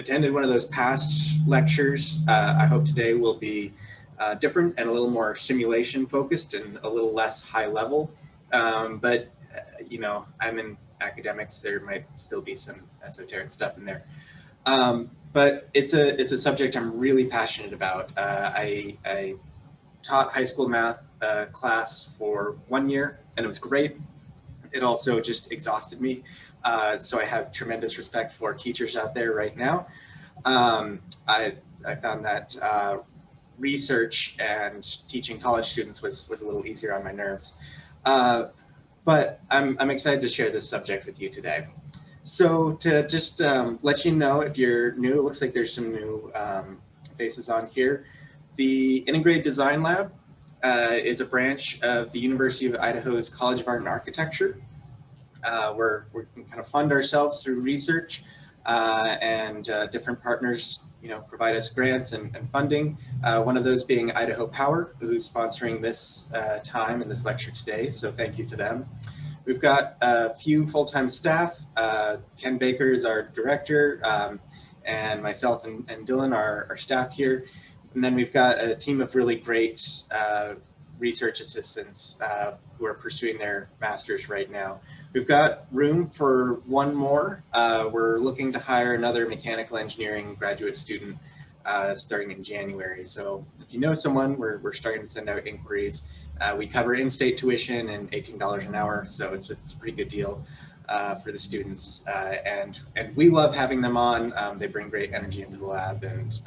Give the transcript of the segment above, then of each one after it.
Attended one of those past lectures. I hope today will be different and a little more simulation focused and a little less high level. But you know, I'm in academics. There might still be some esoteric stuff in there. But it's a subject I'm really passionate about. I taught high school math class for 1 year, and it was great. It also just exhausted me. So I have tremendous respect for teachers out there right now. I found that research and teaching college students was a little easier on my nerves. But I'm excited to share this subject with you today. So to just let you know, if you're new, it looks like there's some new faces on here. The Integrated Design Lab is a branch of the University of Idaho's College of Art and Architecture. We can kind of fund ourselves through research and different partners, you know, provide us grants and funding. One of those being Idaho Power, who's sponsoring this time and this lecture today. So thank you to them. We've got a few full-time staff. Ken Baker is our director, and myself and Dylan are staff here. And then we've got a team of really great research assistants who are pursuing their masters right now. We've got room for one more. We're looking to hire another mechanical engineering graduate student starting in January. So if you know someone, we're starting to send out inquiries. We cover in-state tuition and $18 an hour, so it's a pretty good deal for the students. And we love having them on. They bring great energy into the lab, and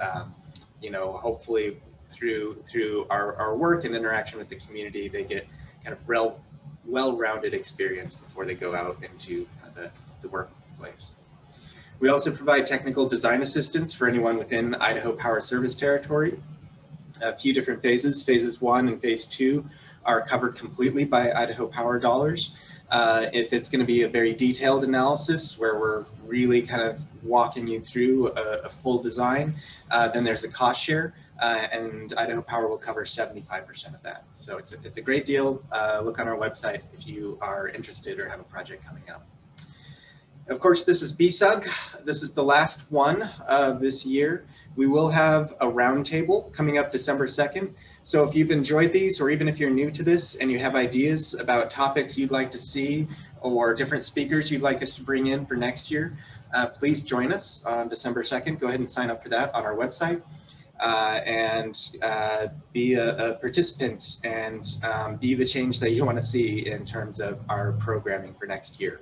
you know, hopefully through our work and interaction with the community, they get kind of well-rounded experience before they go out into the workplace. We also provide technical design assistance for anyone within Idaho Power Service Territory. A few different phases. Phases 1 and phase 2 are covered completely by Idaho Power dollars. If it's going to be a very detailed analysis where we're really kind of walking you through a full design, then there's a cost share, and Idaho Power will cover 75% of that. So it's a great deal. Look on our website if you are interested or have a project coming up. Of course, this is BSUG. This is the last one of this year. We will have a roundtable coming up December 2nd. So if you've enjoyed these, or even if you're new to this and you have ideas about topics you'd like to see or different speakers you'd like us to bring in for next year, please join us on December 2nd. Go ahead and sign up for that on our website and be a participant and be the change that you want to see in terms of our programming for next year.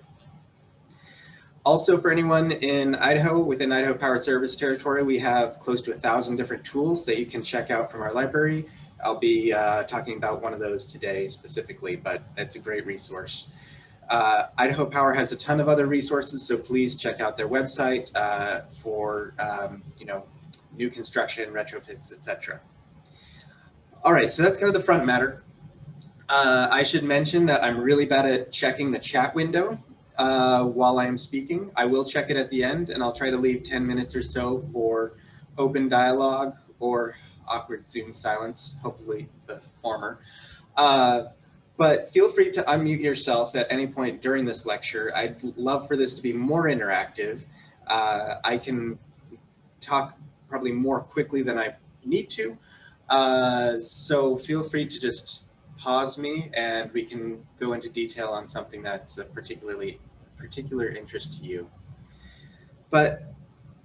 Also, for anyone in Idaho, within Idaho Power Service Territory, we have close to 1,000 different tools that you can check out from our library. I'll be talking about one of those today specifically, but it's a great resource. Idaho Power has a ton of other resources, so please check out their website for you know, new construction, retrofits, etc. All right, so that's kind of the front matter. I should mention that I'm really bad at checking the chat window while I am speaking. I will check it at the end, and I'll try to leave 10 minutes or so for open dialogue or awkward Zoom silence, hopefully the former. But feel free to unmute yourself at any point during this lecture. I'd love for this to be more interactive. I can talk probably more quickly than I need to. So feel free to just pause me and we can go into detail on something that's of particular interest to you. But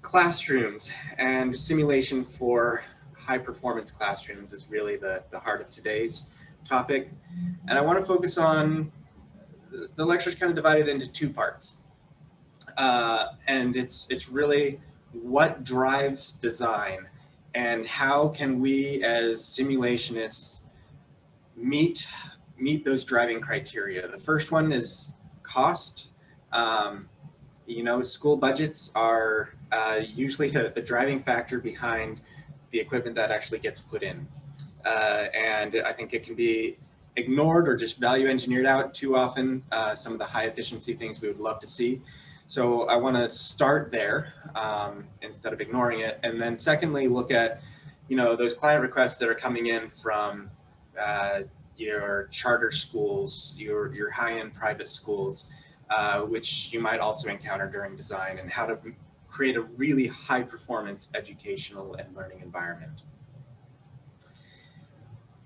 classrooms and simulation for high performance classrooms is really the heart of today's topic. And I want to focus on, the lecture is kind of divided into two parts. And it's really what drives design and how can we as simulationists meet those driving criteria. The first one is cost. You know, school budgets are usually the driving factor behind the equipment that actually gets put in. And I think it can be ignored or just value engineered out too often, some of the high efficiency things we would love to see. So I want to start there instead of ignoring it. And then secondly, look at, you know, those client requests that are coming in from your charter schools, your high-end private schools, which you might also encounter during design, and how to create a really high performance educational and learning environment.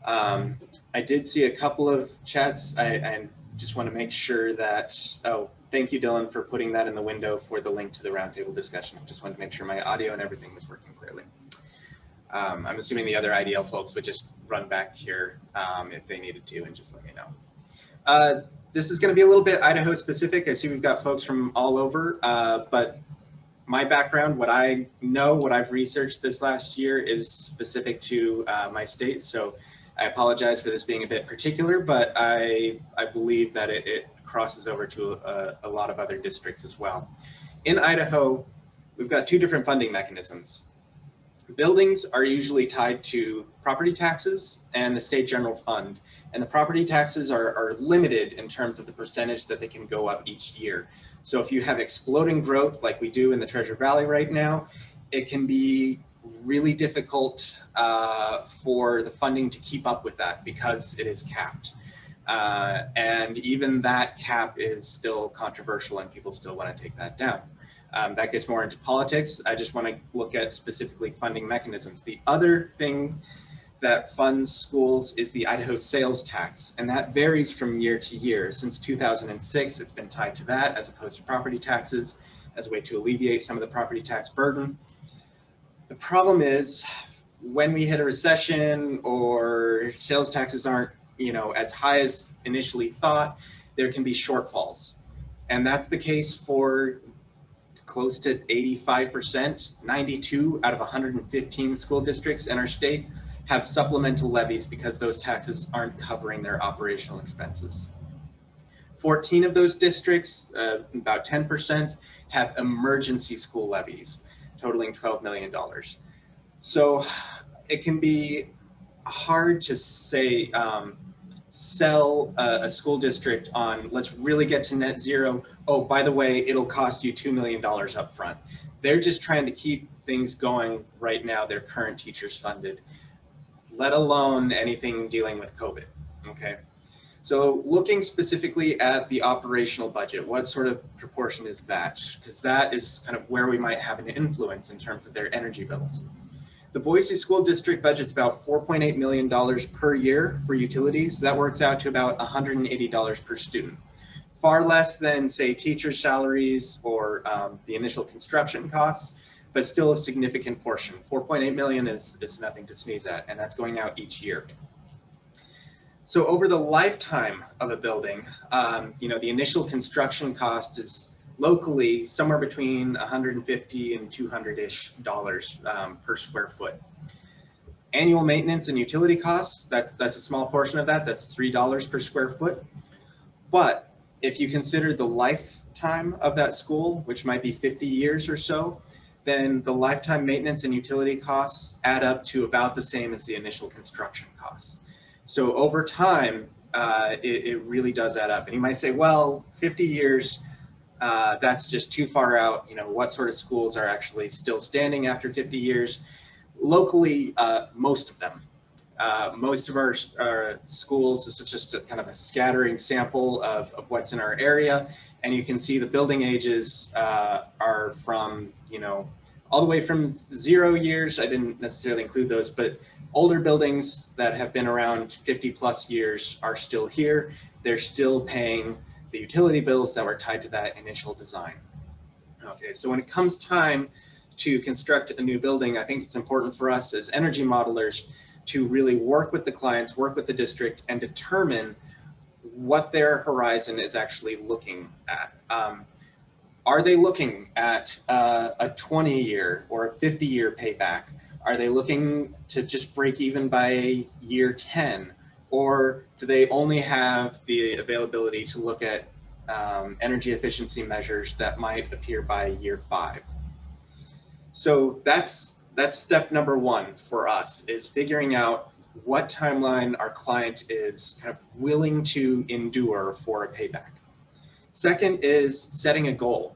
I did see a couple of chats. I just want to make sure that, oh, thank you, Dylan, for putting that in the window for the link to the roundtable discussion. Just wanted to make sure my audio and everything was working clearly. I'm assuming the other IDL folks would just run back here if they needed to and just let me know. This is going to be a little bit Idaho specific. I see we've got folks from all over, but my background, what I know, what I've researched this last year is specific to my state. So I apologize for this being a bit particular, but I believe that it crosses over to a lot of other districts as well. In Idaho, we've got two different funding mechanisms. Buildings are usually tied to property taxes and the state general fund. And the property taxes are limited in terms of the percentage that they can go up each year. So if you have exploding growth like we do in the Treasure Valley right now, it can be really difficult for the funding to keep up with that because it is capped. And even that cap is still controversial and people still want to take that down. That gets more into politics. I just want to look at specifically funding mechanisms. The other thing that funds schools is the Idaho sales tax, and that varies from year to year. Since 2006, it's been tied to that as opposed to property taxes as a way to alleviate some of the property tax burden. The problem is when we hit a recession or sales taxes aren't, as high as initially thought, there can be shortfalls. And that's the case for close to 85%, 92 out of 115 school districts in our state have supplemental levies because those taxes aren't covering their operational expenses. 14 of those districts, about 10%, have emergency school levies, totaling $12 million. So it can be hard to say, sell a school district on, let's really get to net zero. Oh, by the way, it'll cost you $2 million up front. They're just trying to keep things going right now. Their current teachers funded, let alone anything dealing with COVID, okay? So looking specifically at the operational budget, what sort of proportion is that? Because that is kind of where we might have an influence in terms of their energy bills. The Boise School District budget's about $4.8 million per year for utilities. That works out to about $180 per student. Far less than, say, teacher salaries or the initial construction costs, but still a significant portion. 4.8 million is nothing to sneeze at, and that's going out each year. So over the lifetime of a building, the initial construction cost is locally somewhere between $150 and $200-ish per square foot. Annual maintenance and utility costs, that's a small portion of that. That's $3 per square foot. But if you consider the lifetime of that school, which might be 50 years or so, then the lifetime maintenance and utility costs add up to about the same as the initial construction costs. So over time, it really does add up. And you might say, well, 50 years, that's just too far out. What sort of schools are actually still standing after 50 years? Locally, most of them. Most of our schools, this is just a kind of a scattering sample of what's in our area. And you can see the building ages are from, all the way from 0 years. I didn't necessarily include those, but older buildings that have been around 50 plus years are still here. They're still paying the utility bills that were tied to that initial design. Okay, so when it comes time to construct a new building, I think it's important for us as energy modelers to really work with the clients, work with the district, and determine what their horizon is actually looking at. Are they looking at a 20-year or a 50-year payback? Are they looking to just break even by year 10? Or do they only have the availability to look at energy efficiency measures that might appear by year 5? So that's step number one for us, is figuring out what timeline our client is kind of willing to endure for a payback. Second is setting a goal.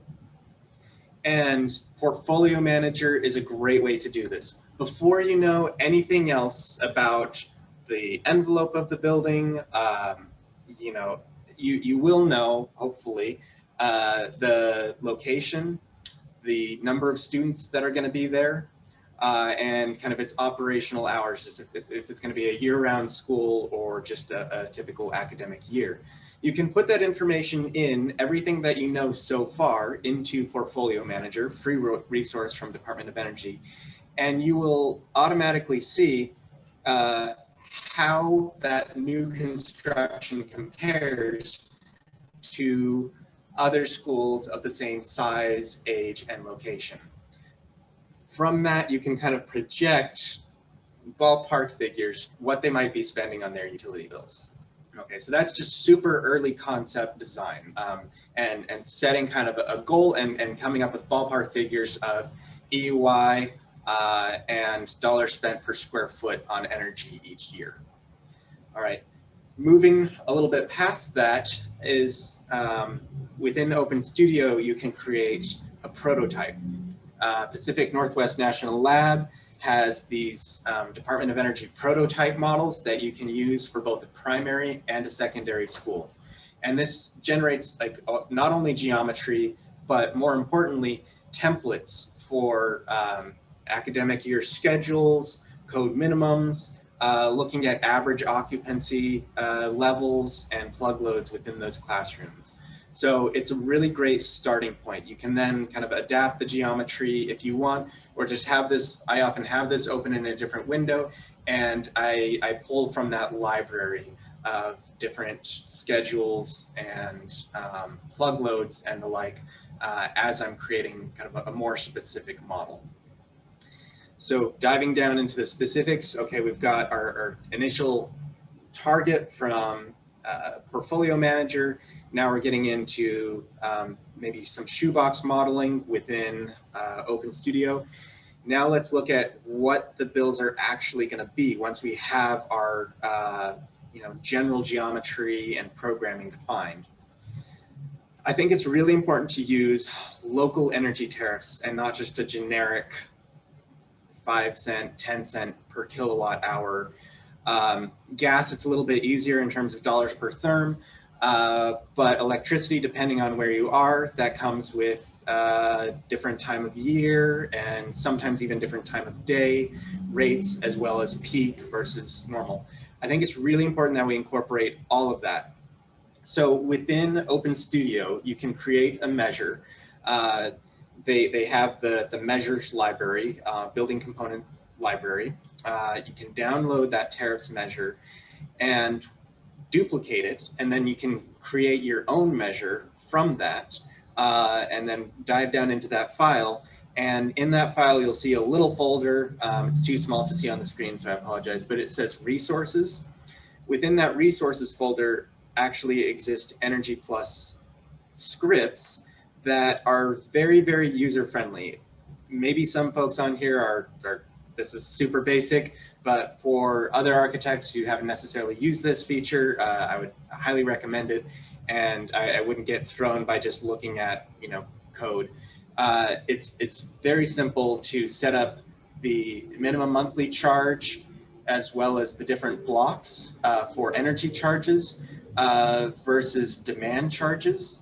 And Portfolio Manager is a great way to do this. Before you know anything else about the envelope of the building, you will know, hopefully, the location, the number of students that are going to be there, and kind of its operational hours, if it's going to be a year-round school or just a typical academic year. You can put that information in, everything that you know so far, into Portfolio Manager, free resource from Department of Energy, and you will automatically see how that new construction compares to other schools of the same size, age, and location. From that, you can kind of project ballpark figures, what they might be spending on their utility bills. Okay, so that's just super early concept design, and setting kind of a goal and coming up with ballpark figures of EUI and dollars spent per square foot on energy each year. All right, moving a little bit past that is within Open Studio, you can create a prototype. Pacific Northwest National Lab has these Department of Energy prototype models that you can use for both a primary and a secondary school. And this generates like not only geometry, but more importantly, templates for academic year schedules, code minimums, looking at average occupancy levels and plug loads within those classrooms. So it's a really great starting point. You can then kind of adapt the geometry if you want, or just have this, I often have this open in a different window, and I pull from that library of different schedules and plug loads and the like as I'm creating kind of a more specific model. So diving down into the specifics, okay, we've got our initial target from Portfolio Manager. Now we're getting into maybe some shoebox modeling within Open Studio. Now let's look at what the bills are actually going to be once we have our general geometry and programming defined. I think it's really important to use local energy tariffs and not just a generic 5 cent, 10 cent per kilowatt hour. Gas, it's a little bit easier in terms of dollars per therm, but electricity, depending on where you are, that comes with different time of year and sometimes even different time of day rates, as well as peak versus normal. I think it's really important that we incorporate all of that. So within Open Studio, you can create a measure. They have the measures library, building component library. You can download that tariffs measure and duplicate it, and then you can create your own measure from that, and then dive down into that file. And in that file, you'll see a little folder. It's too small to see on the screen, so I apologize, but it says resources. Within that resources folder actually exist Energy Plus scripts that are very, very user-friendly. Maybe some folks on here are this is super basic, but for other architects who haven't necessarily used this feature, I would highly recommend it, and I wouldn't get thrown by just looking at code. It's very simple to set up the minimum monthly charge as well as the different blocks for energy charges versus demand charges.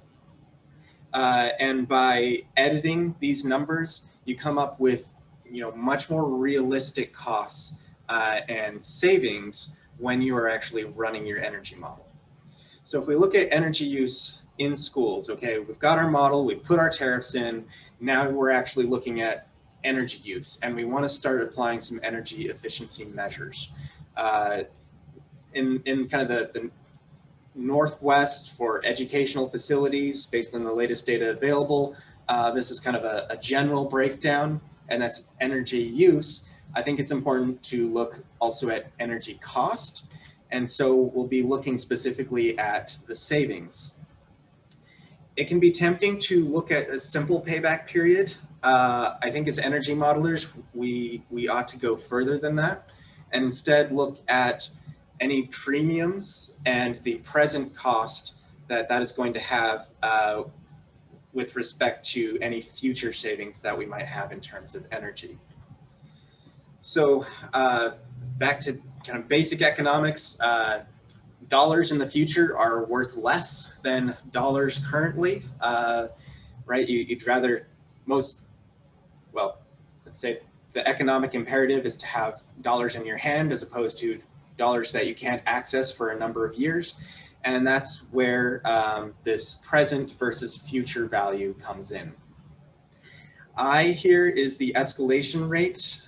And by editing these numbers, you come up with much more realistic costs and savings when you are actually running your energy model. So if we look at energy use in schools, okay, we've got our model, we've put our tariffs in, now we're actually looking at energy use, and we want to start applying some energy efficiency measures. In kind of the Northwest for educational facilities, based on the latest data available, this is kind of a general breakdown, and that's energy use. I think it's important to look also at energy cost, and so we'll be looking specifically at the savings. It can be tempting to look at a simple payback period. I think as energy modelers, we ought to go further than that and instead look at any premiums and the present cost that is going to have with respect to any future savings that we might have in terms of energy. So back to kind of basic economics, dollars in the future are worth less than dollars currently, right? You'd rather, most well, let's say the economic imperative is to have dollars in your hand as opposed to dollars that you can't access for a number of years. And that's where this present versus future value comes in. I here is the escalation rate.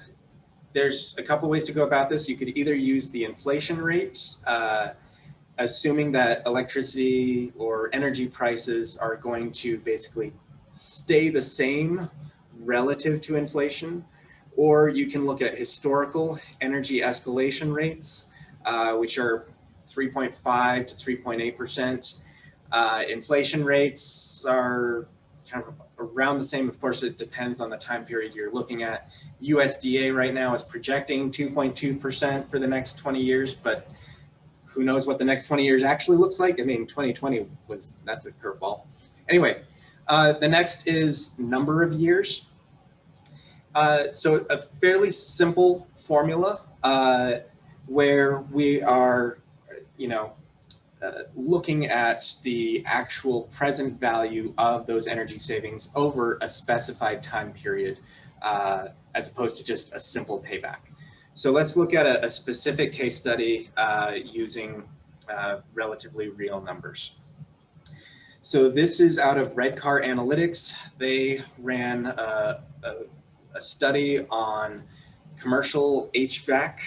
There's a couple ways to go about this. You could either use the inflation rate, assuming that electricity or energy prices are going to basically stay the same relative to inflation, or you can look at historical energy escalation rates, which are 3.5 to 3.8%. Inflation rates are kind of around the same. Of course, it depends on the time period you're looking at. USDA right now is projecting 2.2% for the next 20 years, but who knows what the next 20 years actually looks like? I mean, 2020 that's a curveball. Anyway, the next is number of years. So a fairly simple formula where we are, looking at the actual present value of those energy savings over a specified time period, as opposed to just a simple payback. So let's look at a specific case study using relatively real numbers. So this is out of Redcar Analytics. They ran a study on commercial HVAC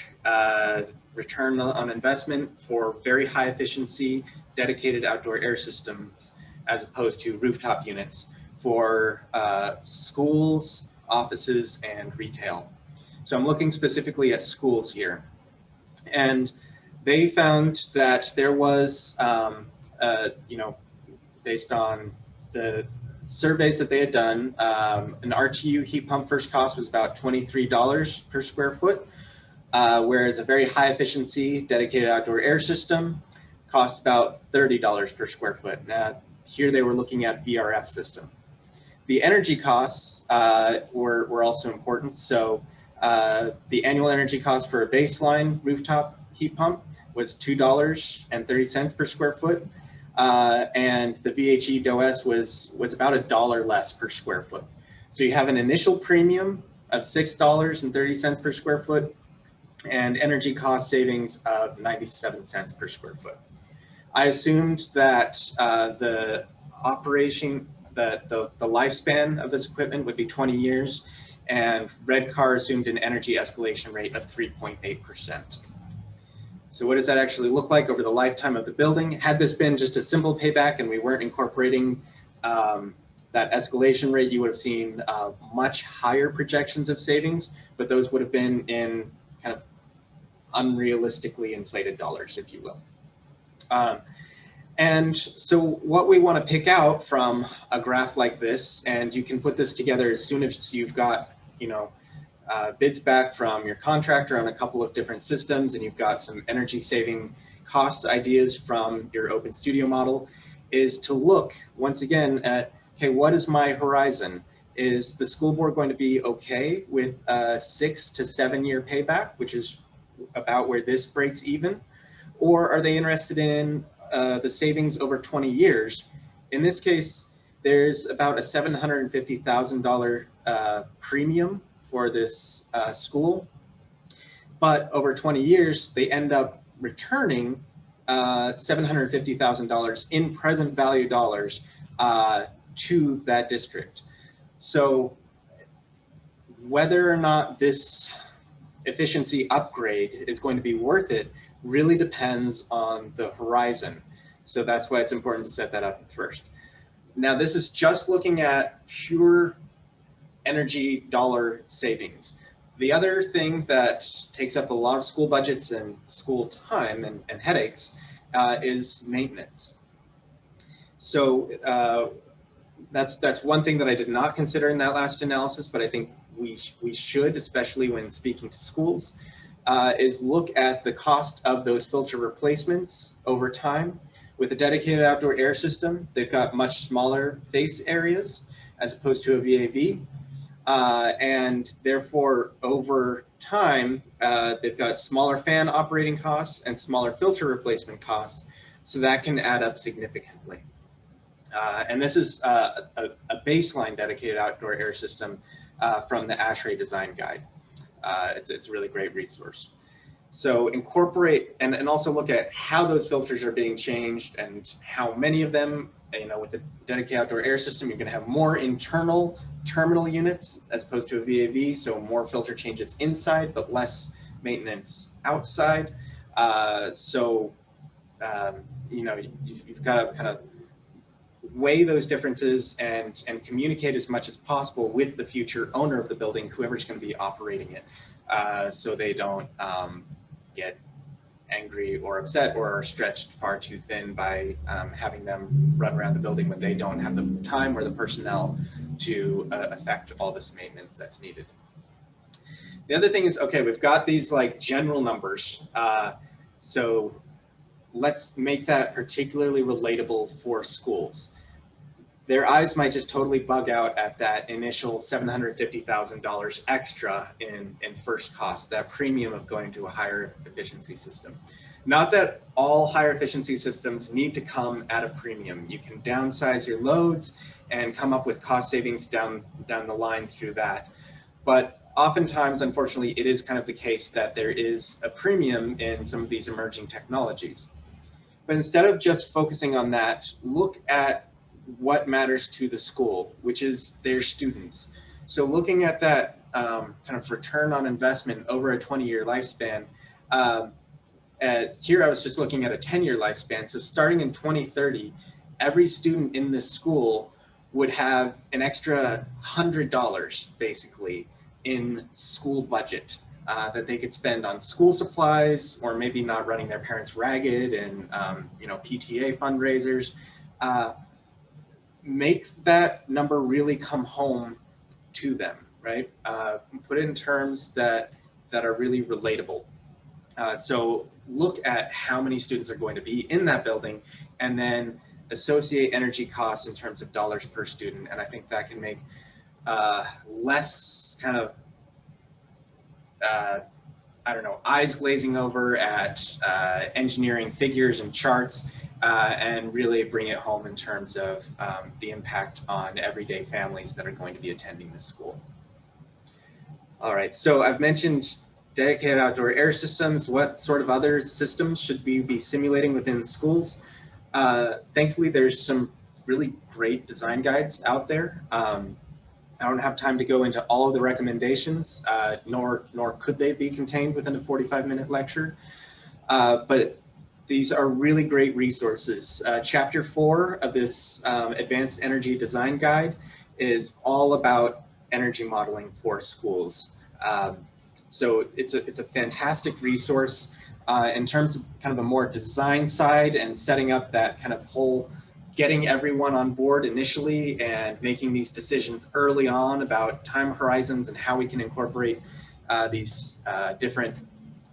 return on investment for very high efficiency dedicated outdoor air systems as opposed to rooftop units for schools, offices, and retail. So I'm looking specifically at schools here. And they found that there was, based on the surveys that they had done, an RTU heat pump first cost was about $23 per square foot, whereas a very high efficiency dedicated outdoor air system cost about $30 per square foot. Now, here they were looking at VRF system. The energy costs were also important. So the annual energy cost for a baseline rooftop heat pump was $2.30 per square foot. And the VHE DOAS was about $1 less per square foot. So you have an initial premium of $6.30 per square foot and energy cost savings of 97 cents per square foot. I assumed that the lifespan of this equipment would be 20 years, and Redcar assumed an energy escalation rate of 3.8%. So what does that actually look like over the lifetime of the building? Had this been just a simple payback and we weren't incorporating that escalation rate, you would have seen much higher projections of savings, but those would have been in kind of unrealistically inflated dollars, if you will. And so what we want to pick out from a graph like this, and you can put this together as soon as you've got, bids back from your contractor on a couple of different systems, and you've got some energy saving cost ideas from your Open Studio model, is to look once again at, okay, what is my horizon? Is the school board going to be okay with a 6 to 7 year payback, which is about where this breaks even? Or are they interested in the savings over 20 years? In this case, there's about a $750,000 premium for this school, but over 20 years, they end up returning $750,000 in present value dollars to that district. So whether or not this efficiency upgrade is going to be worth it really depends on the horizon. So that's why it's important to set that up first. Now, this is just looking at pure energy dollar savings. The other thing that takes up a lot of school budgets and school time and headaches is maintenance. So that's one thing that I did not consider in that last analysis, but I think we should, especially when speaking to schools, is look at the cost of those filter replacements over time. With a dedicated outdoor air system, they've got much smaller face areas as opposed to a VAV. And therefore, over time, they've got smaller fan operating costs and smaller filter replacement costs. So that can add up significantly. And this is a baseline dedicated outdoor air system. from the ASHRAE design guide. It's a really great resource. So incorporate and also look at how those filters are being changed and how many of them, with the dedicated outdoor air system, you're going to have more internal terminal units as opposed to a VAV, so more filter changes inside, but less maintenance outside. You've got to kind of weigh those differences and communicate as much as possible with the future owner of the building, whoever's going to be operating it, so they don't get angry or upset or are stretched far too thin by having them run around the building when they don't have the time or the personnel to affect all this maintenance that's needed. The other thing is, okay, we've got these like general numbers. So let's make that particularly relatable for schools. Their eyes might just totally bug out at that initial $750,000 extra in first cost, that premium of going to a higher efficiency system. Not that all higher efficiency systems need to come at a premium. You can downsize your loads and come up with cost savings down the line through that. But oftentimes, unfortunately, it is kind of the case that there is a premium in some of these emerging technologies. But instead of just focusing on that, look at what matters to the school, which is their students. So looking at that kind of return on investment over a 20-year lifespan, here I was just looking at a 10-year lifespan. So starting in 2030, every student in this school would have an extra $100 basically in school budget that they could spend on school supplies, or maybe not running their parents ragged and PTA fundraisers. Make that number really come home to them, right? Put it in terms that are really relatable. So look at how many students are going to be in that building, and then associate energy costs in terms of dollars per student. And I think that can make less kind of, eyes glazing over at engineering figures and charts, and really bring it home in terms of the impact on everyday families that are going to be attending this school. All right, so I've mentioned dedicated outdoor air systems. What sort of other systems should we be simulating within schools? Thankfully, there's some really great design guides out there. I don't have time to go into all of the recommendations, nor could they be contained within a 45-minute lecture. But these are really great resources. Chapter 4 of this Advanced Energy Design Guide is all about energy modeling for schools. So it's a fantastic resource in terms of kind of a more design side and setting up that kind of whole, getting everyone on board initially and making these decisions early on about time horizons and how we can incorporate these different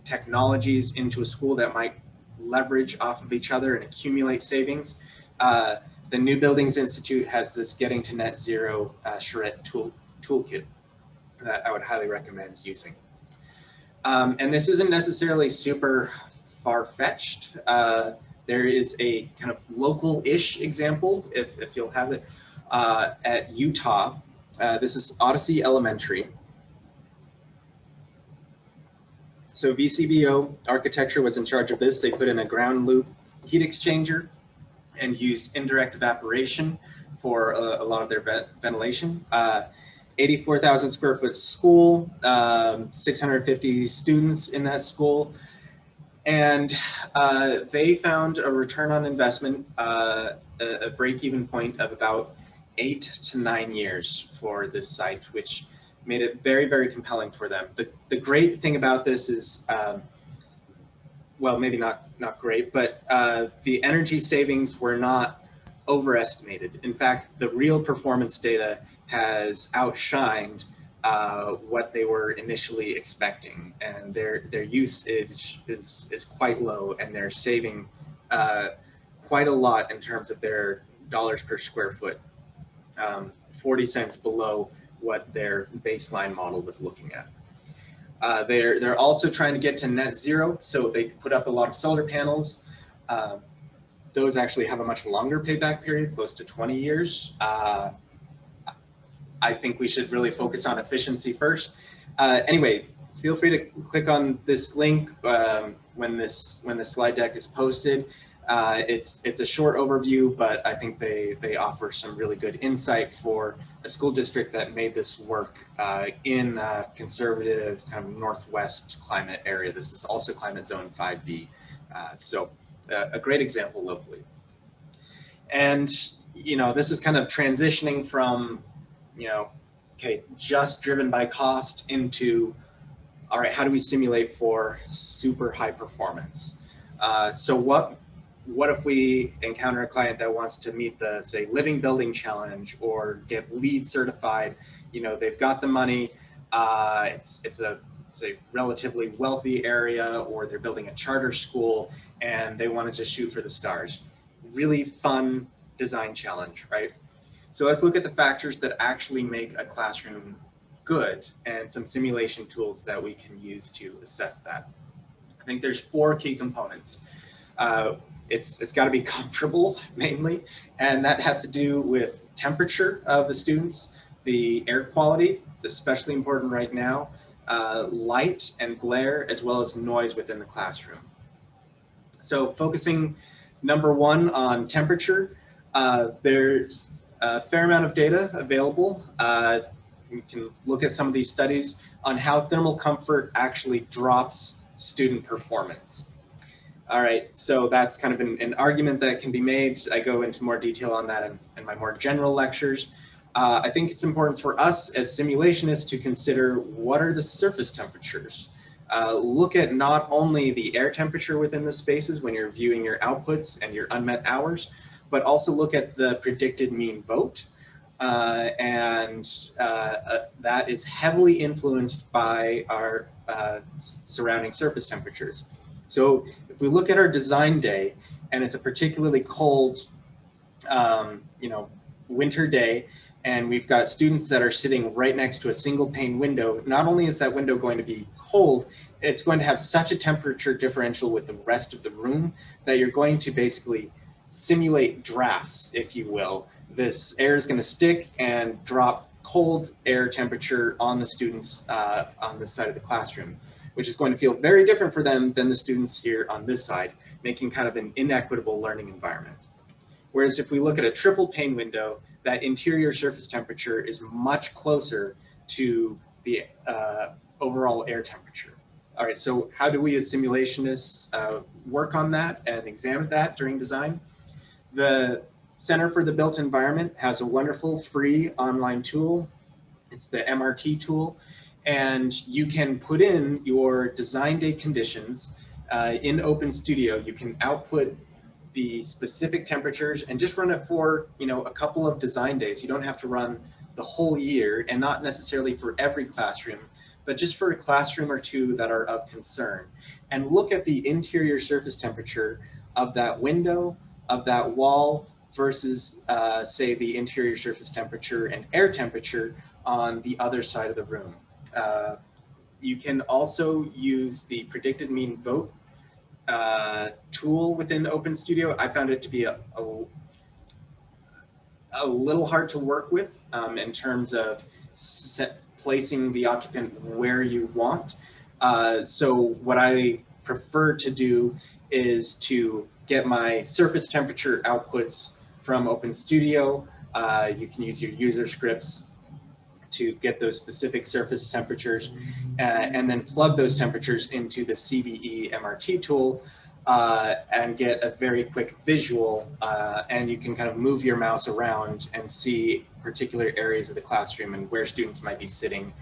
technologies into a school that might leverage off of each other and accumulate savings. The New Buildings Institute has this Getting to Net Zero charrette toolkit that I would highly recommend using. And this isn't necessarily super far-fetched. There is a kind of local-ish example, if you'll have it, at Utah. This is Odyssey Elementary. So VCBO architecture was in charge of this. They put in a ground loop heat exchanger and used indirect evaporation for a lot of their ventilation. 84,000 square foot school, 650 students in that school. And they found a return on investment, a break-even point of about 8 to 9 years for this site, which made it very, very compelling for them. The great thing about this is, well, maybe not great, but the energy savings were not overestimated. In fact, the real performance data has outshined what they were initially expecting, and their usage is quite low, and they're saving quite a lot in terms of their dollars per square foot, 40 cents below what their baseline model was looking at. They're also trying to get to net zero, so they put up a lot of solar panels. Those actually have a much longer payback period, close to 20 years. I think we should really focus on efficiency first. Anyway, feel free to click on this link when this slide deck is posted. It's a short overview, but I think they offer some really good insight for a school district that made this work in a conservative kind of northwest climate area. This is also climate zone 5B. So a great example locally. And, you know, this is kind of transitioning from, you know, okay, just driven by cost into, all right, how do we simulate for super high performance? So what if we encounter a client that wants to meet the, say, living building challenge or get LEED certified? You know, they've got the money, it's a relatively wealthy area, or they're building a charter school and they want to just shoot for the stars. Really fun design challenge, right? So let's look at the factors that actually make a classroom good and some simulation tools that we can use to assess that. I think there's 4 key components. It's got to be comfortable mainly, and that has to do with temperature of the students, the air quality, especially important right now, light and glare, as well as noise within the classroom. So focusing number 1 on temperature, there's a fair amount of data available. You can look at some of these studies on how thermal comfort actually drops student performance. All right, so that's kind of an argument that can be made. I go into more detail on that in my more general lectures. I think it's important for us as simulationists to consider what are the surface temperatures. Look at not only the air temperature within the spaces when you're viewing your outputs and your unmet hours, but also look at the predicted mean vote. That is heavily influenced by our surrounding surface temperatures. So if we look at our design day and it's a particularly cold, you know, winter day, and we've got students that are sitting right next to a single pane window, not only is that window going to be cold, it's going to have such a temperature differential with the rest of the room that you're going to basically simulate drafts, if you will. This air is going to stick and drop cold air temperature on the students on this side of the classroom, which is going to feel very different for them than the students here on this side, making kind of an inequitable learning environment. Whereas if we look at a triple pane window, that interior surface temperature is much closer to the overall air temperature. All right, so how do we as simulationists work on that and examine that during design? The Center for the Built Environment has a wonderful free online tool. It's the MRT tool. And you can put in your design day conditions in Open Studio. You can output the specific temperatures and just run it for, you know, a couple of design days. You don't have to run the whole year, and not necessarily for every classroom, but just for a classroom or two that are of concern. And look at the interior surface temperature of that window, of that wall, versus say the interior surface temperature and air temperature on the other side of the room. You can also use the predicted mean vote tool within Open Studio. I found it to be a little hard to work with in terms of placing the occupant where you want. So what I prefer to do is to get my surface temperature outputs from Open Studio. You can use your user scripts to get those specific surface temperatures and then plug those temperatures into the CVE MRT tool and get a very quick visual, and you can kind of move your mouse around and see particular areas of the classroom and where students might be sitting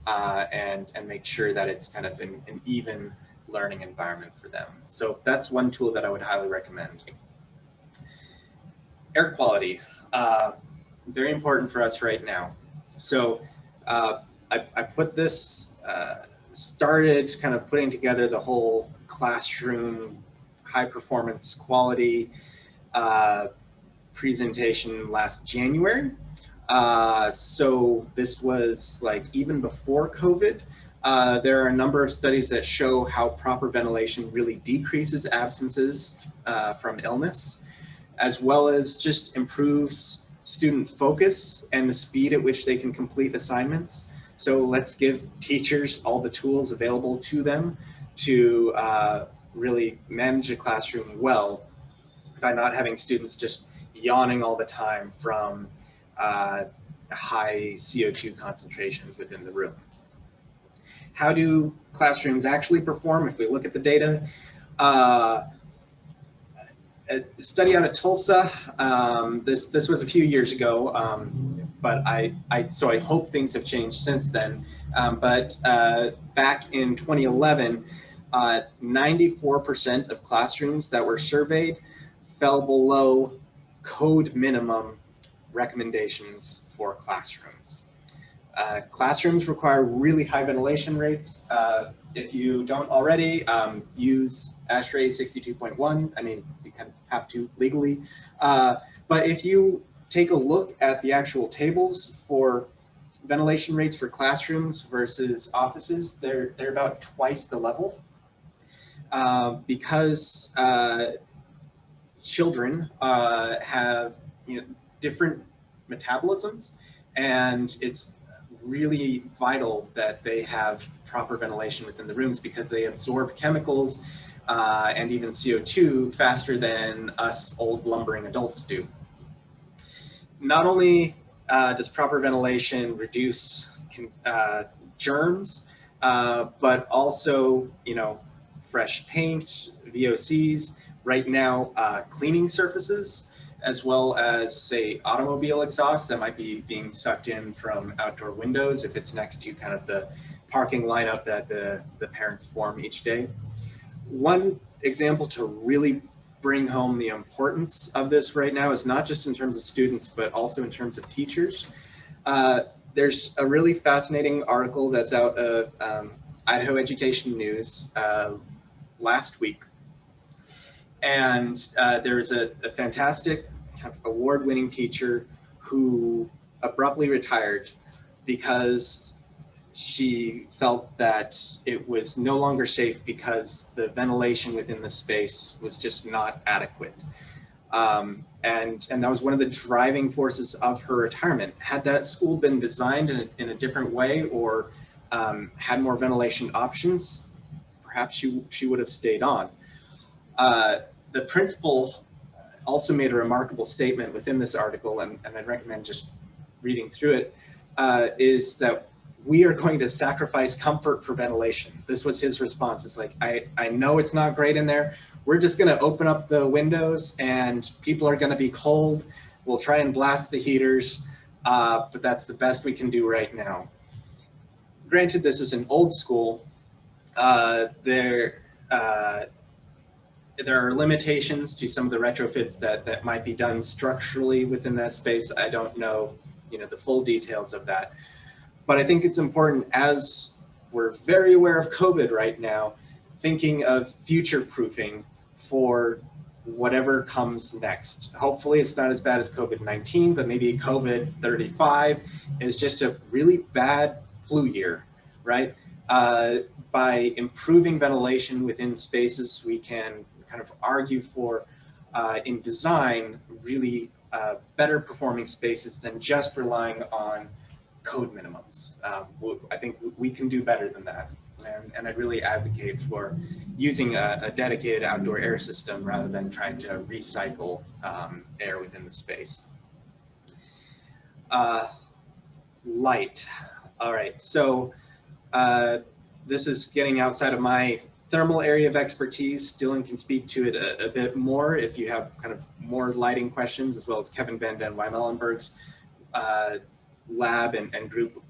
and make sure that it's kind of an even learning environment for them. So that's one tool that I would highly recommend. Air quality, very important for us right now. So I put this, started kind of putting together the whole classroom high performance quality presentation last January. So this was like even before COVID. There are a number of studies that show how proper ventilation really decreases absences from illness, as well as just improves student focus and the speed at which they can complete assignments. So let's give teachers all the tools available to them to really manage a classroom well by not having students just yawning all the time from high CO2 concentrations within the room. How do classrooms actually perform if we look at the data? A study out of Tulsa, this was a few years ago, but so I hope things have changed since then. But back in 2011, 94% of classrooms that were surveyed fell below code minimum recommendations for classrooms. Classrooms require really high ventilation rates. If you don't already, use ASHRAE 62.1. I mean, you kind of have to legally. But if you take a look at the actual tables for ventilation rates for classrooms versus offices, they're about twice the level. Because children have different metabolisms, and it's really vital that they have proper ventilation within the rooms because they absorb chemicals and even CO2 faster than us old lumbering adults do. Not only does proper ventilation reduce germs, but also, fresh paint, VOCs, right now cleaning surfaces, as well as, say, automobile exhaust that might be being sucked in from outdoor windows if it's next to kind of the parking lineup that the parents form each day. One example to really bring home the importance of this right now is not just in terms of students, but also in terms of teachers. There's a really fascinating article that's out of Idaho Education News last week. And there's a fantastic kind of award-winning teacher who abruptly retired because she felt that it was no longer safe because the ventilation within the space was just not adequate. And that was one of the driving forces of her retirement. Had that school been designed in a different way or had more ventilation options, perhaps she would have stayed on. The principal also made a remarkable statement within this article, and I'd recommend just reading through it, is that we are going to sacrifice comfort for ventilation. This was his response. It's like, I know it's not great in there. We're just gonna open up the windows and people are gonna be cold. We'll try and blast the heaters, but that's the best we can do right now. Granted, this is an old school. There are limitations to some of the retrofits that might be done structurally within that space. I don't know, the full details of that. But I think it's important, as we're very aware of COVID right now, thinking of future-proofing for whatever comes next. Hopefully it's not as bad as COVID-19, but maybe COVID-35 is just a really bad flu year, right? By improving ventilation within spaces, we can kind of argue for, in design, really better performing spaces than just relying on code minimums. I think we can do better than that. And I'd really advocate for using a dedicated outdoor air system rather than trying to recycle air within the space. Light. All right, so this is getting outside of my thermal area of expertise. Dylan can speak to it a bit more if you have kind of more lighting questions, as well as Kevin Van Den Weimelenberg's lab and group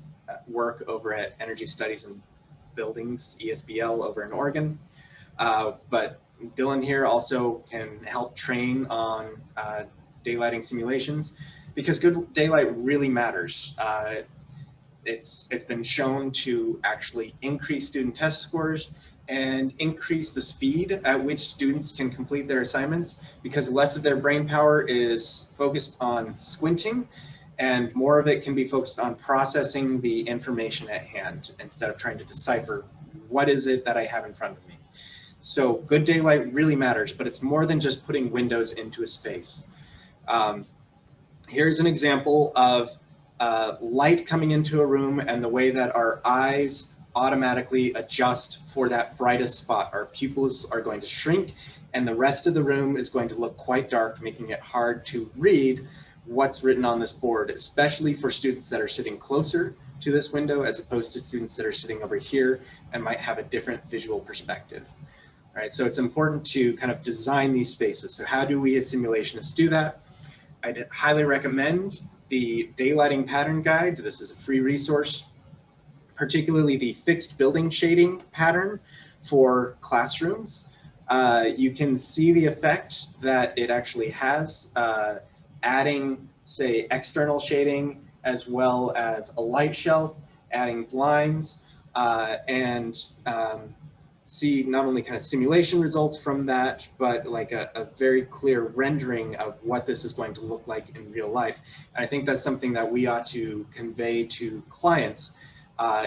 work over at Energy Studies and Buildings, ESBL, over in Oregon. But Dylan here also can help train on daylighting simulations, because good daylight really matters. It's been shown to actually increase student test scores and increase the speed at which students can complete their assignments, because less of their brain power is focused on squinting and more of it can be focused on processing the information at hand instead of trying to decipher what is it that I have in front of me. So good daylight really matters, but it's more than just putting windows into a space. here's an example of light coming into a room and the way that our eyes automatically adjust for that brightest spot. Our pupils are going to shrink and the rest of the room is going to look quite dark, making it hard to read what's written on this board, especially for students that are sitting closer to this window as opposed to students that are sitting over here and might have a different visual perspective. All right, so it's important to kind of design these spaces. So how do we as simulationists do that? I'd highly recommend the Daylighting Pattern Guide. This is a free resource, particularly the fixed building shading pattern for classrooms. You can see the effect that it actually has, adding, say, external shading as well as a light shelf, adding blinds, and see not only kind of simulation results from that, but like a very clear rendering of what this is going to look like in real life. And I think that's something that we ought to convey to clients,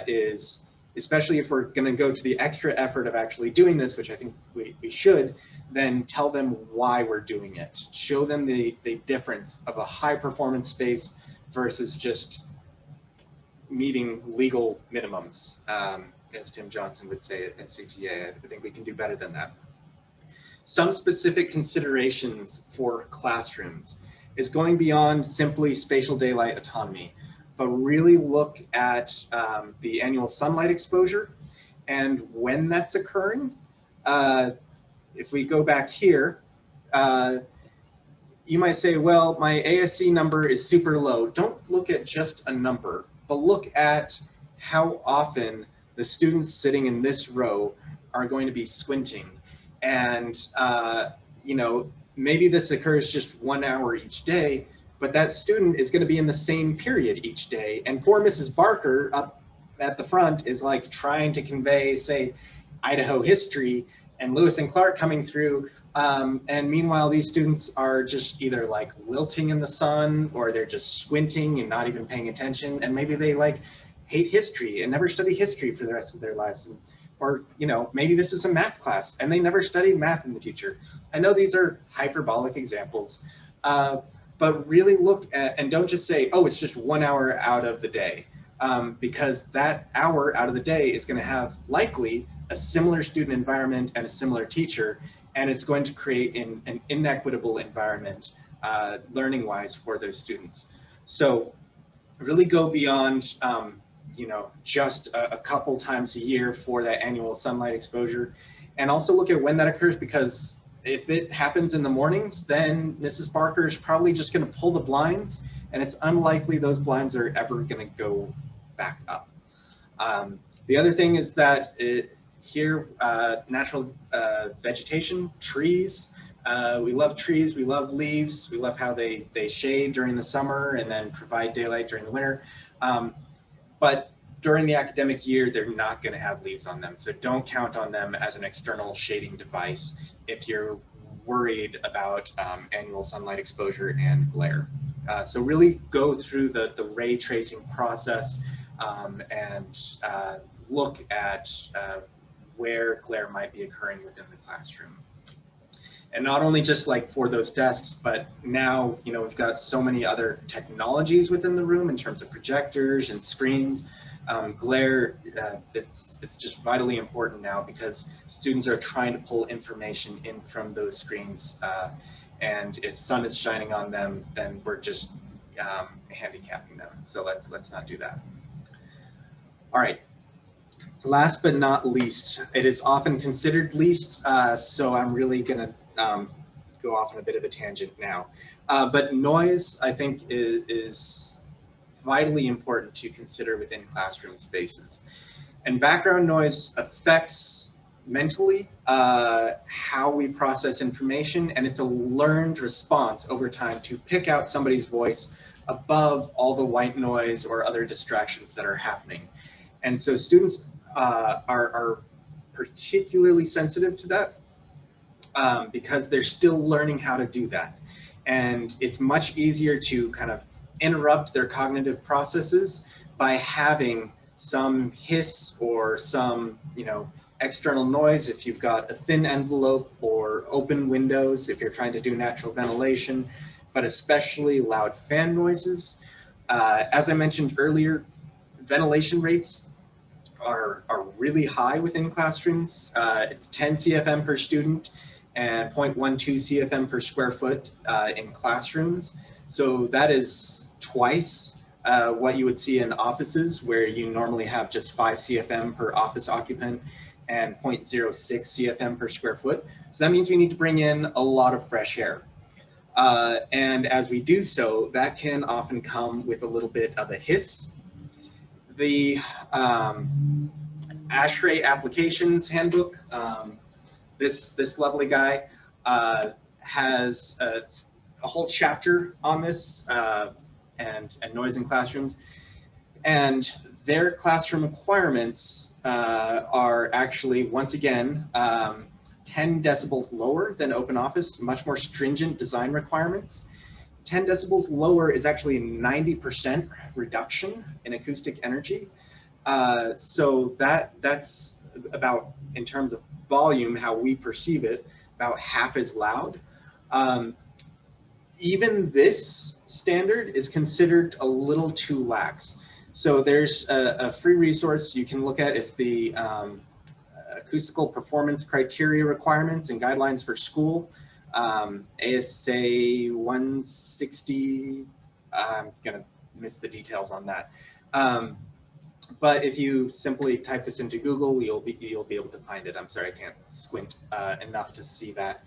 is especially if we're going to go to the extra effort of actually doing this, which I think we should, then tell them why we're doing it. Show them the difference of a high performance space versus just meeting legal minimums. As Tim Johnson would say at CTA, I think we can do better than that. Some specific considerations for classrooms is going beyond simply spatial daylight autonomy, but really look at the annual sunlight exposure and when that's occurring. If we go back here, you might say, well, my ASC number is super low. Don't look at just a number, but look at how often the students sitting in this row are going to be squinting. And, you know, maybe this occurs just 1 hour each day, but that student is going to be in the same period each day. And poor Mrs. Barker up at the front is like trying to convey, say, Idaho history and Lewis and Clark coming through. And meanwhile, these students are just either like wilting in the sun or they're just squinting and not even paying attention. And maybe they like hate history and never study history for the rest of their lives. And, or, you know, maybe this is a math class and they never studied math in the future. I know these are hyperbolic examples, but really look at, and don't just say, oh, it's just 1 hour out of the day, because that hour out of the day is going to have likely a similar student environment and a similar teacher, and it's going to create an inequitable environment learning-wise for those students. So really go beyond you know, just a couple times a year for that annual sunlight exposure, and also look at when that occurs, because if it happens in the mornings, then Mrs. Barker is probably just going to pull the blinds, and it's unlikely those blinds are ever going to go back up. The other thing is that here, natural vegetation, trees. We love trees, we love leaves, we love how they shade during the summer and then provide daylight during the winter. But during the academic year, they're not going to have leaves on them. So don't count on them as an external shading device if you're worried about annual sunlight exposure and glare. So really go through the ray tracing process and look at where glare might be occurring within the classroom. And not only just like for those desks, but now, you know, we've got so many other technologies within the room in terms of projectors and screens. Glare, it's just vitally important now because students are trying to pull information in from those screens. And if sun is shining on them, then we're just handicapping them. So let's not do that. All right. Last but not least, it is often considered least, so I'm really going to go off on a bit of a tangent now. But noise, I think, is vitally important to consider within classroom spaces. And background noise affects mentally how we process information, and it's a learned response over time to pick out somebody's voice above all the white noise or other distractions that are happening. And so students are particularly sensitive to that because they're still learning how to do that. And it's much easier to kind of interrupt their cognitive processes by having some hiss or some, you know, external noise if you've got a thin envelope or open windows if you're trying to do natural ventilation. but especially loud fan noises. As I mentioned earlier, ventilation rates are really high within classrooms. It's 10 CFM per student and 0.12 CFM per square foot in classrooms. So that is twice what you would see in offices, where you normally have just 5 CFM per office occupant and 0.06 CFM per square foot. So that means we need to bring in a lot of fresh air. And as we do so, that can often come with a little bit of a hiss. The ASHRAE Applications Handbook, this lovely guy has a whole chapter on this and noise in classrooms. And their classroom requirements are actually, once again, 10 decibels lower than open office, much more stringent design requirements. 10 decibels lower is actually a 90% reduction in acoustic energy. So that's about, in terms of volume, how we perceive it, about half as loud. Even this standard is considered a little too lax. So there's a free resource you can look at. It's the Acoustical Performance Criteria Requirements and Guidelines for School. ASA 160, I'm gonna miss the details on that. But if you simply type this into Google, you'll be able to find it. I'm sorry, I can't squint enough to see that.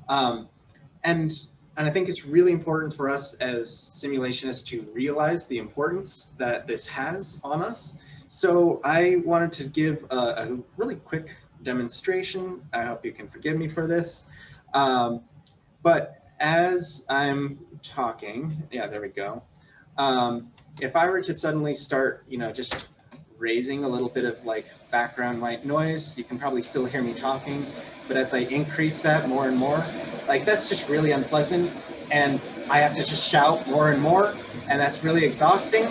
And I think it's really important for us as simulationists to realize the importance that this has on us. So I wanted to give a really quick demonstration. I hope you can forgive me for this. But as I'm talking, yeah, there we go. If I were to suddenly start, just raising a little bit of like background white noise, you can probably still hear me talking. But as I increase that more and more, like that's just really unpleasant. And I have to just shout more and more. And that's really exhausting.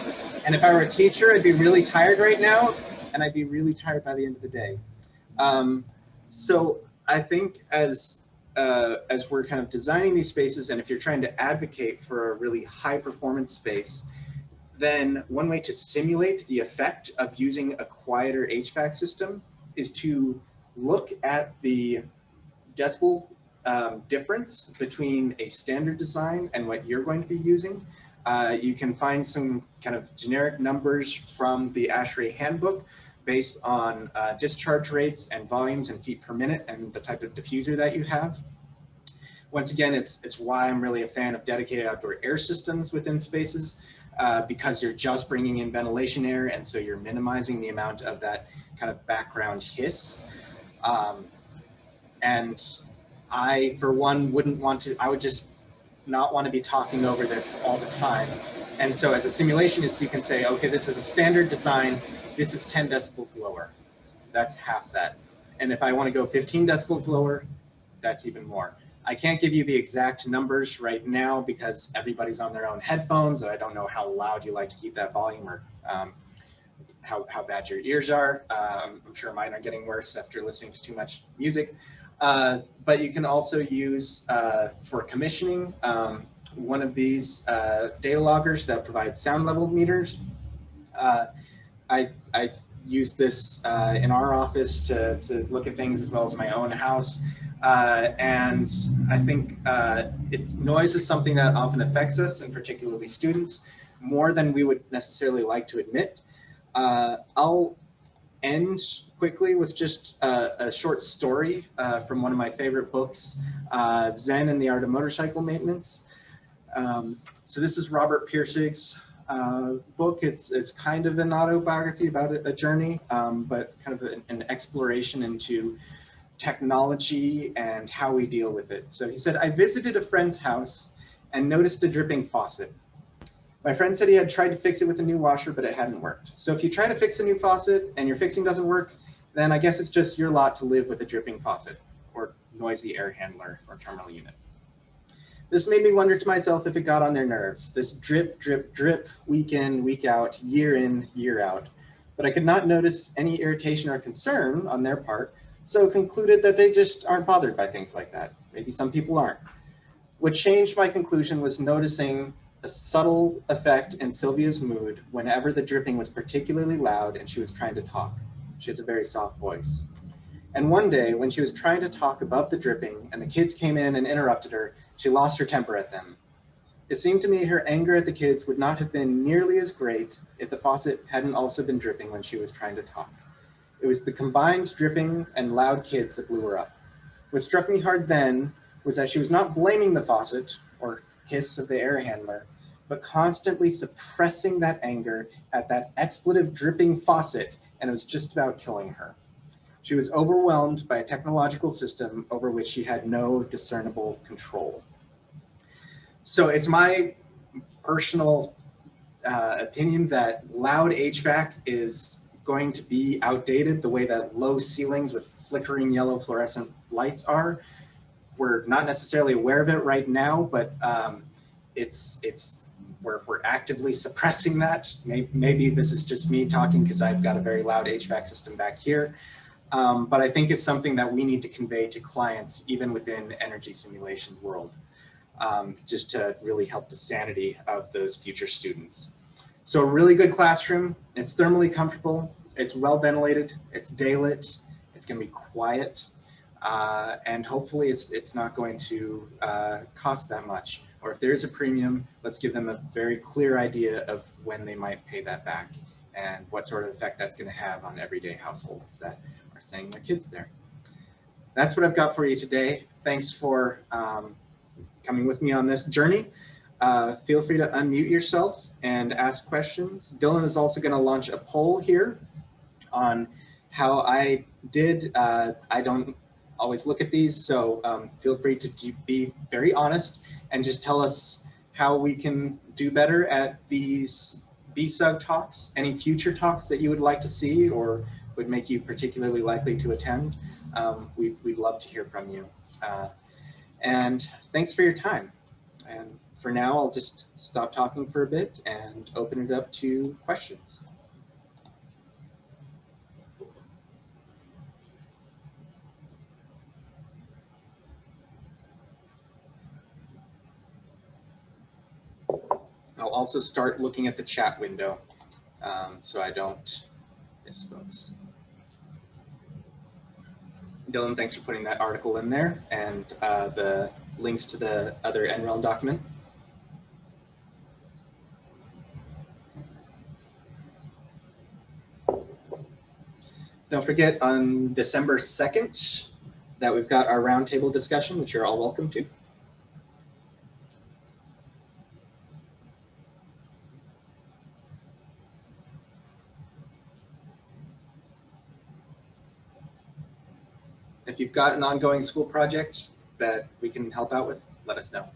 And if I were a teacher, I'd be really tired right now. And I'd be really tired by the end of the day. So I think as we're kind of designing these spaces, and if you're trying to advocate for a really high performance space, then one way to simulate the effect of using a quieter HVAC system is to look at the decibel difference between a standard design and what you're going to be using. You can find some kind of generic numbers from the ASHRAE handbook based on discharge rates and volumes and feet per minute and the type of diffuser that you have. Once again, it's why I'm really a fan of dedicated outdoor air systems within spaces, because you're just bringing in ventilation air, and so you're minimizing the amount of that kind of background hiss. And I, for one, I would just not want to be talking over this all the time. And so as a simulationist, you can say, okay, this is a standard design. This is 10 decibels lower. That's half that. And if I want to go 15 decibels lower, that's even more. I can't give you the exact numbers right now because everybody's on their own headphones, and I don't know how loud you like to keep that volume, or how bad your ears are. I'm sure mine are getting worse after listening to too much music. But you can also use, for commissioning, one of these data loggers that provide sound level meters. I use this in our office to look at things as well as my own house. And I think noise is something that often affects us, and particularly students, more than we would necessarily like to admit. I'll end quickly with just a short story from one of my favorite books, Zen and the Art of Motorcycle Maintenance. So this is Robert Piercig's book. It's kind of an autobiography about a journey, but kind of an exploration into technology and how we deal with it. So he said, I visited a friend's house and noticed a dripping faucet. My friend said he had tried to fix it with a new washer, but it hadn't worked. So if you try to fix a new faucet and your fixing doesn't work, then I guess it's just your lot to live with a dripping faucet or noisy air handler or terminal unit. This made me wonder to myself if it got on their nerves, this drip, drip, drip, week in, week out, in, year out. But I could not notice any irritation or concern on their part, so concluded that they just aren't bothered by things like that. Maybe some people aren't. What changed my conclusion was noticing a subtle effect in Sylvia's mood whenever the dripping was particularly loud and she was trying to talk. She has a very soft voice. And one day, when she was trying to talk above the dripping and the kids came in and interrupted her, she lost her temper at them. It seemed to me her anger at the kids would not have been nearly as great if the faucet hadn't also been dripping when she was trying to talk. It was the combined dripping and loud kids that blew her up. What struck me hard then was that she was not blaming the faucet or hiss of the air handler, but constantly suppressing that anger at that expletive dripping faucet, and it was just about killing her. She was overwhelmed by a technological system over which she had no discernible control. So it's my personal opinion that loud HVAC is going to be outdated the way that low ceilings with flickering yellow fluorescent lights are. We're not necessarily aware of it right now, but we're actively suppressing that. Maybe this is just me talking because I've got a very loud HVAC system back here. But I think it's something that we need to convey to clients, even within energy simulation world, just to really help the sanity of those future students. So a really good classroom. It's thermally comfortable. It's well ventilated. It's daylit. It's going to be quiet. And hopefully it's not going to cost that much. Or if there is a premium, let's give them a very clear idea of when they might pay that back and what sort of effect that's going to have on everyday households that are sending their kids there. That's what I've got for you today. Thanks for coming with me on this journey. Feel free to unmute yourself and ask questions. Dylan is also going to launch a poll here on how I did. I don't always look at these, so feel free to be very honest and just tell us how we can do better at these BSUG talks, any future talks that you would like to see or would make you particularly likely to attend. We'd love to hear from you. And thanks for your time. And for now, I'll just stop talking for a bit and open it up to questions. I'll also start looking at the chat window so I don't miss folks. Dylan, thanks for putting that article in there and the links to the other NREL document. Don't forget on December 2nd that we've got our roundtable discussion, which you're all welcome to. If you've got an ongoing school project that we can help out with, let us know.